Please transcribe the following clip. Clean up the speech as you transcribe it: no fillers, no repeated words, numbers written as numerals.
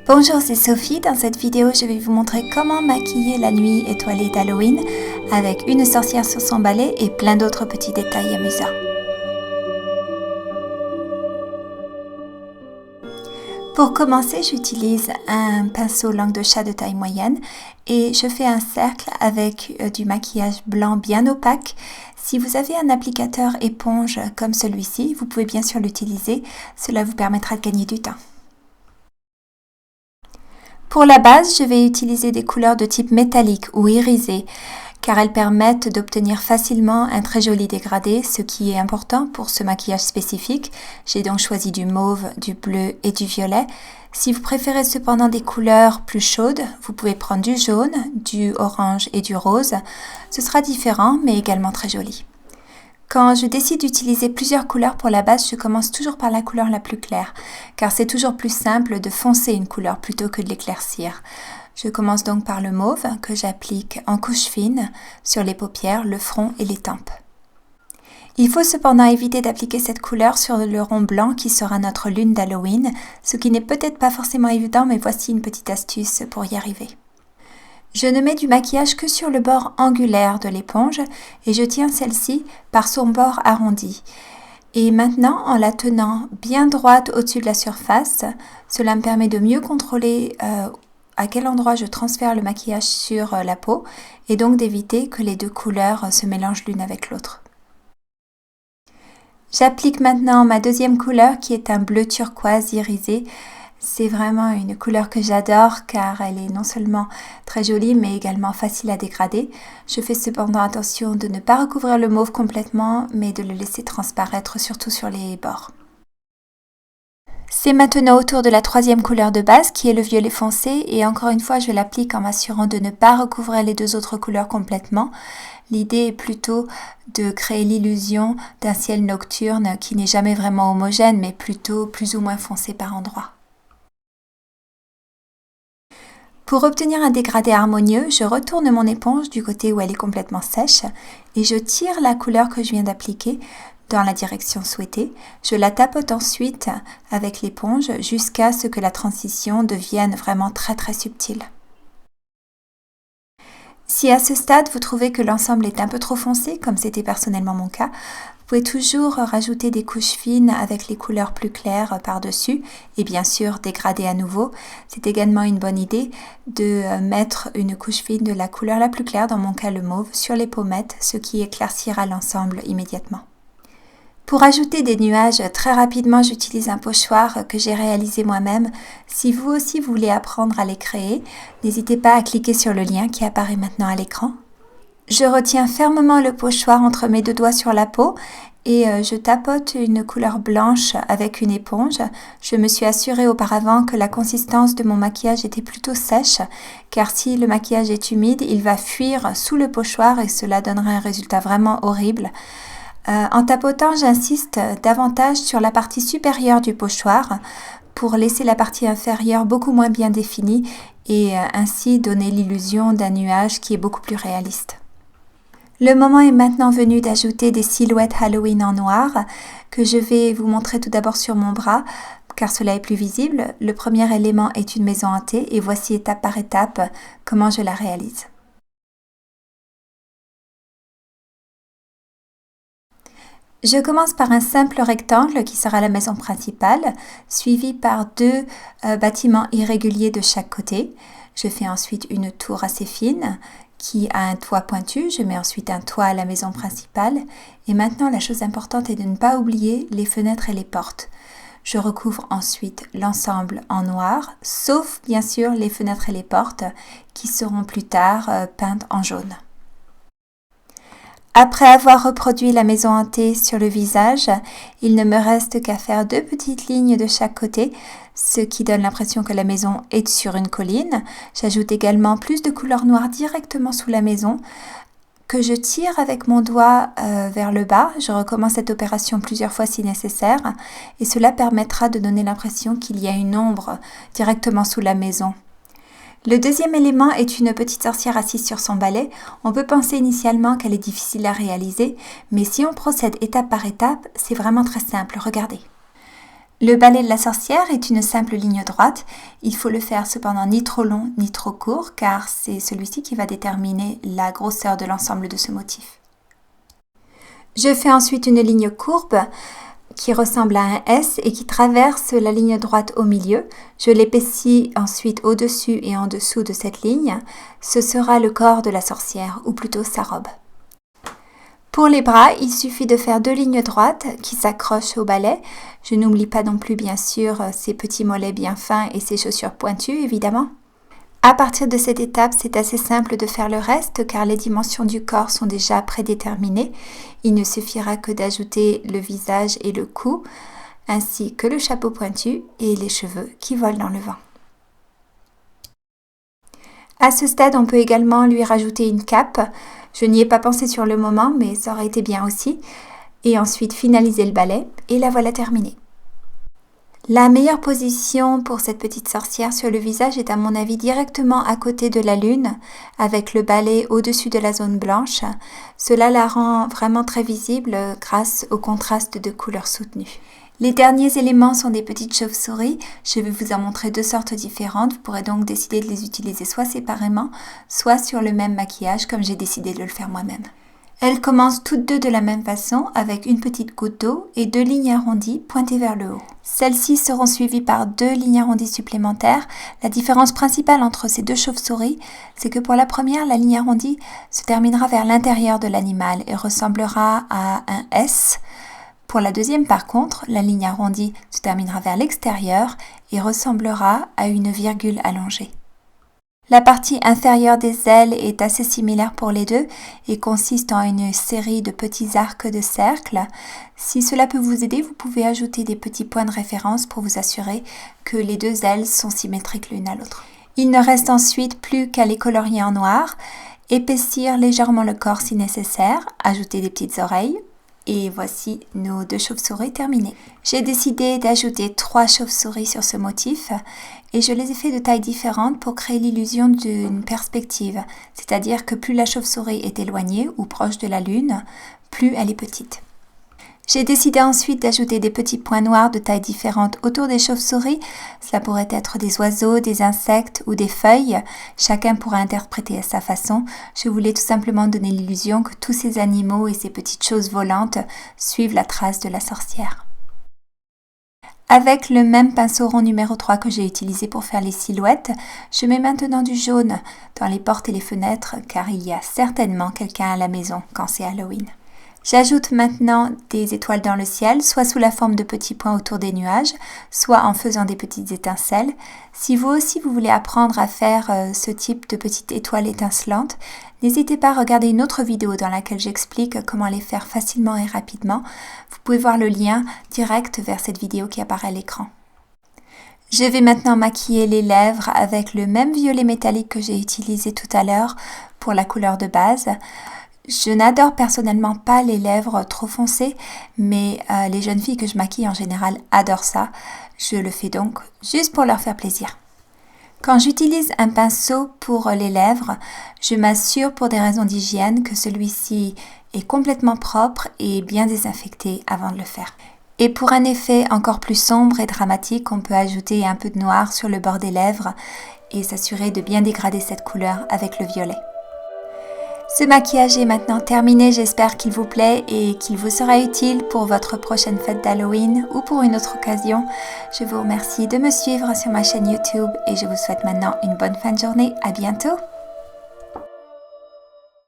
Bonjour, c'est Sophie. Dans cette vidéo, je vais vous montrer comment maquiller la nuit étoilée d'Halloween avec une sorcière sur son balai et plein d'autres petits détails amusants. Pour commencer, j'utilise un pinceau langue de chat de taille moyenne et je fais un cercle avec du maquillage blanc bien opaque. Si vous avez un applicateur éponge comme celui-ci, vous pouvez bien sûr l'utiliser. Cela vous permettra de gagner du temps. Pour la base, je vais utiliser des couleurs de type métallique ou irisé car elles permettent d'obtenir facilement un très joli dégradé, ce qui est important pour ce maquillage spécifique. J'ai donc choisi du mauve, du bleu et du violet. Si vous préférez cependant des couleurs plus chaudes, vous pouvez prendre du jaune, du orange et du rose. Ce sera différent mais également très joli. Quand je décide d'utiliser plusieurs couleurs pour la base, je commence toujours par la couleur la plus claire, car c'est toujours plus simple de foncer une couleur plutôt que de l'éclaircir. Je commence donc par le mauve que j'applique en couche fine sur les paupières, le front et les tempes. Il faut cependant éviter d'appliquer cette couleur sur le rond blanc qui sera notre lune d'Halloween, ce qui n'est peut-être pas forcément évident, mais voici une petite astuce pour y arriver. Je ne mets du maquillage que sur le bord angulaire de l'éponge et je tiens celle-ci par son bord arrondi. Et maintenant, en la tenant bien droite au-dessus de la surface, cela me permet de mieux contrôler à quel endroit je transfère le maquillage sur la peau et donc d'éviter que les deux couleurs se mélangent l'une avec l'autre. J'applique maintenant ma deuxième couleur qui est un bleu turquoise irisé. C'est vraiment une couleur que j'adore car elle est non seulement très jolie mais également facile à dégrader. Je fais cependant attention de ne pas recouvrir le mauve complètement mais de le laisser transparaître surtout sur les bords. C'est maintenant au tour de la troisième couleur de base qui est le violet foncé et encore une fois je l'applique en m'assurant de ne pas recouvrir les deux autres couleurs complètement. L'idée est plutôt de créer l'illusion d'un ciel nocturne qui n'est jamais vraiment homogène mais plutôt plus ou moins foncé par endroits. Pour obtenir un dégradé harmonieux, je retourne mon éponge du côté où elle est complètement sèche et je tire la couleur que je viens d'appliquer dans la direction souhaitée. Je la tapote ensuite avec l'éponge jusqu'à ce que la transition devienne vraiment très très subtile. Si à ce stade vous trouvez que l'ensemble est un peu trop foncé, comme c'était personnellement mon cas, vous pouvez toujours rajouter des couches fines avec les couleurs plus claires par-dessus et bien sûr dégrader à nouveau. C'est également une bonne idée de mettre une couche fine de la couleur la plus claire, dans mon cas le mauve, sur les pommettes, ce qui éclaircira l'ensemble immédiatement. Pour ajouter des nuages très rapidement, j'utilise un pochoir que j'ai réalisé moi-même. Si vous aussi voulez apprendre à les créer, n'hésitez pas à cliquer sur le lien qui apparaît maintenant à l'écran. Je retiens fermement le pochoir entre mes deux doigts sur la peau et je tapote une couleur blanche avec une éponge. Je me suis assurée auparavant que la consistance de mon maquillage était plutôt sèche, car si le maquillage est humide, il va fuir sous le pochoir et cela donnerait un résultat vraiment horrible. En tapotant, j'insiste davantage sur la partie supérieure du pochoir pour laisser la partie inférieure beaucoup moins bien définie et ainsi donner l'illusion d'un nuage qui est beaucoup plus réaliste. Le moment est maintenant venu d'ajouter des silhouettes Halloween en noir que je vais vous montrer tout d'abord sur mon bras car cela est plus visible. Le premier élément est une maison hantée et voici étape par étape comment je la réalise. Je commence par un simple rectangle qui sera la maison principale, suivi par deux bâtiments irréguliers de chaque côté. Je fais ensuite une tour assez fine qui a un toit pointu. Je mets ensuite un toit à la maison principale. Et maintenant, la chose importante est de ne pas oublier les fenêtres et les portes. Je recouvre ensuite l'ensemble en noir, sauf bien sûr les fenêtres et les portes qui seront plus tard peintes en jaune. Après avoir reproduit la maison hantée sur le visage, il ne me reste qu'à faire deux petites lignes de chaque côté, ce qui donne l'impression que la maison est sur une colline. J'ajoute également plus de couleur noire directement sous la maison, que je tire avec mon doigt vers le bas. Je recommence cette opération plusieurs fois si nécessaire, et cela permettra de donner l'impression qu'il y a une ombre directement sous la maison. Le deuxième élément est une petite sorcière assise sur son balai. On peut penser initialement qu'elle est difficile à réaliser, mais si on procède étape par étape, c'est vraiment très simple. Regardez. Le balai de la sorcière est une simple ligne droite. Il faut le faire cependant ni trop long ni trop court car c'est celui-ci qui va déterminer la grosseur de l'ensemble de ce motif. Je fais ensuite une ligne courbe qui ressemble à un S et qui traverse la ligne droite au milieu. Je l'épaissis ensuite au-dessus et en dessous de cette ligne. Ce sera le corps de la sorcière ou plutôt sa robe. Pour les bras, il suffit de faire 2 lignes droites qui s'accrochent au balai. Je n'oublie pas non plus bien sûr ses petits mollets bien fins et ses chaussures pointues évidemment. À partir de cette étape, c'est assez simple de faire le reste car les dimensions du corps sont déjà prédéterminées. Il ne suffira que d'ajouter le visage et le cou, ainsi que le chapeau pointu et les cheveux qui volent dans le vent. À ce stade, on peut également lui rajouter une cape. Je n'y ai pas pensé sur le moment, mais ça aurait été bien aussi. Et ensuite finaliser le balai et la voilà terminée. La meilleure position pour cette petite sorcière sur le visage est à mon avis directement à côté de la lune, avec le balai au-dessus de la zone blanche. Cela la rend vraiment très visible grâce au contraste de couleurs soutenues. Les derniers éléments sont des petites chauves-souris. Je vais vous en montrer 2 sortes différentes. Vous pourrez donc décider de les utiliser soit séparément, soit sur le même maquillage comme j'ai décidé de le faire moi-même. Elles commencent toutes deux de la même façon avec une petite goutte d'eau et 2 lignes arrondies pointées vers le haut. Celles-ci seront suivies par 2 lignes arrondies supplémentaires. La différence principale entre ces 2 chauves-souris, c'est que pour la première, la ligne arrondie se terminera vers l'intérieur de l'animal et ressemblera à un S. Pour la deuxième, par contre, la ligne arrondie se terminera vers l'extérieur et ressemblera à une virgule allongée. La partie inférieure des ailes est assez similaire pour les deux et consiste en une série de petits arcs de cercle. Si cela peut vous aider, vous pouvez ajouter des petits points de référence pour vous assurer que les 2 ailes sont symétriques l'une à l'autre. Il ne reste ensuite plus qu'à les colorier en noir, épaissir légèrement le corps si nécessaire, ajouter des petites oreilles. Et voici nos 2 chauves-souris terminées. J'ai décidé d'ajouter 3 chauves-souris sur ce motif et je les ai fait de tailles différentes pour créer l'illusion d'une perspective. C'est-à-dire que plus la chauve-souris est éloignée ou proche de la lune, plus elle est petite. J'ai décidé ensuite d'ajouter des petits points noirs de tailles différentes autour des chauves-souris. Cela pourrait être des oiseaux, des insectes ou des feuilles. Chacun pourra interpréter à sa façon. Je voulais tout simplement donner l'illusion que tous ces animaux et ces petites choses volantes suivent la trace de la sorcière. Avec le même pinceau rond numéro 3 que j'ai utilisé pour faire les silhouettes, je mets maintenant du jaune dans les portes et les fenêtres car il y a certainement quelqu'un à la maison quand c'est Halloween. J'ajoute maintenant des étoiles dans le ciel, soit sous la forme de petits points autour des nuages, soit en faisant des petites étincelles. Si vous aussi vous voulez apprendre à faire ce type de petites étoiles étincelantes, n'hésitez pas à regarder une autre vidéo dans laquelle j'explique comment les faire facilement et rapidement. Vous pouvez voir le lien direct vers cette vidéo qui apparaît à l'écran. Je vais maintenant maquiller les lèvres avec le même violet métallique que j'ai utilisé tout à l'heure pour la couleur de base. Je n'adore personnellement pas les lèvres trop foncées, mais les jeunes filles que je maquille en général adorent ça. Je le fais donc juste pour leur faire plaisir. Quand j'utilise un pinceau pour les lèvres, je m'assure pour des raisons d'hygiène que celui-ci est complètement propre et bien désinfecté avant de le faire. Et pour un effet encore plus sombre et dramatique, on peut ajouter un peu de noir sur le bord des lèvres et s'assurer de bien dégrader cette couleur avec le violet. Ce maquillage est maintenant terminé, j'espère qu'il vous plaît et qu'il vous sera utile pour votre prochaine fête d'Halloween ou pour une autre occasion. Je vous remercie de me suivre sur ma chaîne YouTube et je vous souhaite maintenant une bonne fin de journée. À bientôt!